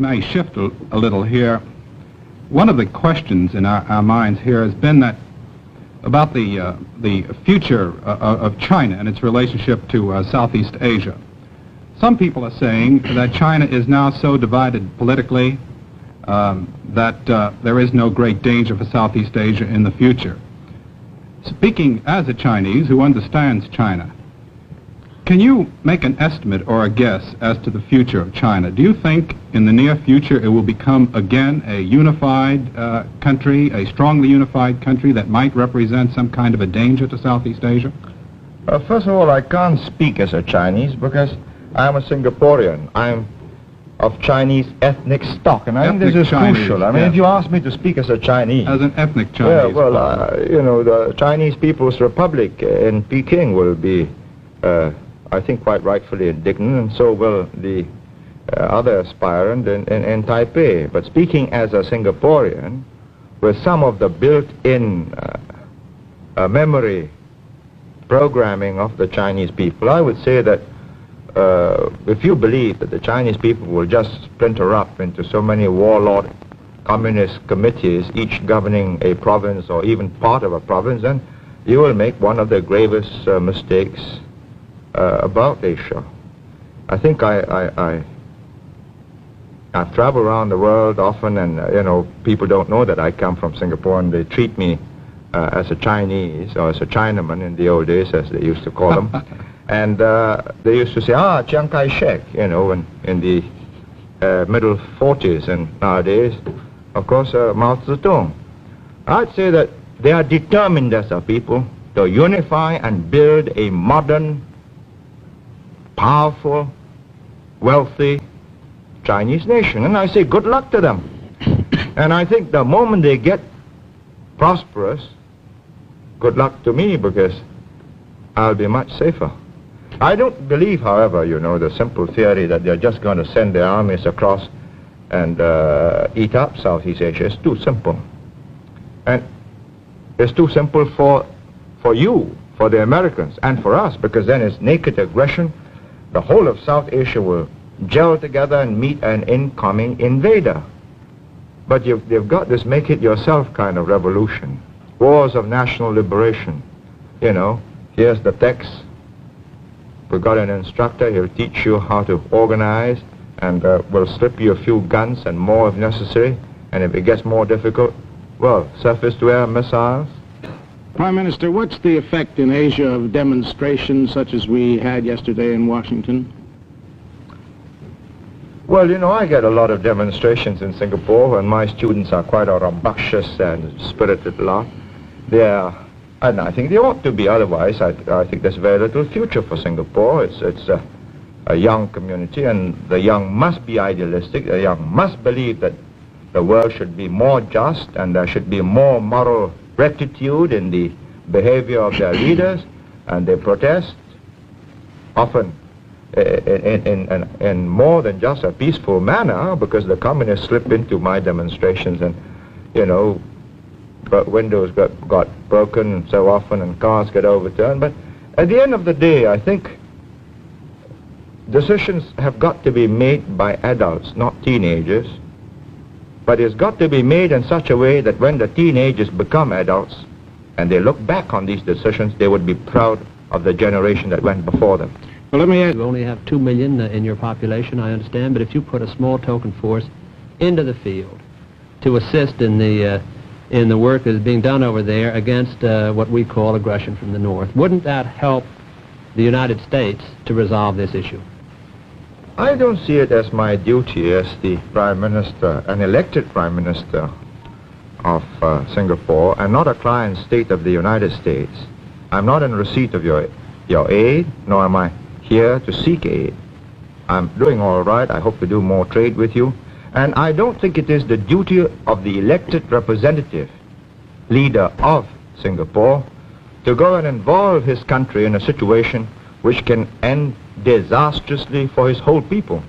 may shift a little here. One of the questions in our minds here has been that about the future of China and its relationship to Southeast Asia. Some people are saying that China is now so divided politically that there is no great danger for Southeast Asia in the future. Speaking as a Chinese who understands China, can you make an estimate or a guess as to the future of China? Do you think in the near future it will become again a unified country, a strongly unified country that might represent some kind of a danger to Southeast Asia? First of all, I can't speak as a Chinese because I'm a Singaporean. I'm of Chinese ethnic stock, and I think this is crucial. I mean, if you ask me to speak as a Chinese... As an ethnic Chinese. Yeah, well, you know, the Chinese People's Republic in Peking will be... I think quite rightfully indignant, and so will the other aspirant in Taipei. But speaking as a Singaporean, with some of the built-in memory programming of the Chinese people, I would say that if you believe that the Chinese people will just splinter up into so many warlord communist committees, each governing a province or even part of a province, then you will make one of the gravest mistakes about Asia. I think I've traveled around the world often, and you know, people don't know that I come from Singapore, and they treat me as a Chinese or as a Chinaman in the old days, as they used to call them. And they used to say, Chiang Kai-shek, you know, in the middle 40s, and nowadays, of course, Mao Zedong. I'd say that they are determined as a people to unify and build a modern, powerful, wealthy Chinese nation. And I say good luck to them. And I think the moment they get prosperous, good luck to me, because I'll be much safer. I don't believe, however, you know, the simple theory that they're just going to send their armies across and eat up Southeast Asia. It's too simple. And it's too simple for you, for the Americans, and for us, because then it's naked aggression. The whole of South Asia will gel together and meet an incoming invader. But they've got this make-it-yourself kind of revolution. Wars of national liberation. You know, here's the text. We've got an instructor, he'll teach you how to organize, and we'll slip you a few guns and more if necessary. And if it gets more difficult, well, surface-to-air missiles. Prime Minister, what's the effect in Asia of demonstrations such as we had yesterday in Washington? Well, you know, I get a lot of demonstrations in Singapore, and my students are quite a rambunctious and spirited lot. And I think they ought to be, otherwise I think there's very little future for Singapore. It's a young community, and the young must be idealistic. The young must believe that the world should be more just, and there should be more moral rectitude in the behavior of their leaders, and they protest often in more than just a peaceful manner, because the communists slip into my demonstrations, and you know, windows got broken so often, and cars get overturned. But at the end of the day, I think decisions have got to be made by adults, not teenagers. But it's got to be made in such a way that when the teenagers become adults and they look back on these decisions, they would be proud of the generation that went before them. Well, let me ask... You only have 2 million in your population, I understand, but if you put a small token force into the field to assist in the work that is being done over there against what we call aggression from the North, wouldn't that help the United States to resolve this issue? I don't see it as my duty as the Prime Minister, an elected Prime Minister of Singapore, and not a client state of the United States. I'm not in receipt of your aid, nor am I here to seek aid. I'm doing all right. I hope to do more trade with you. And I don't think it is the duty of the elected representative, leader of Singapore, to go and involve his country in a situation which can end disastrously for his whole people.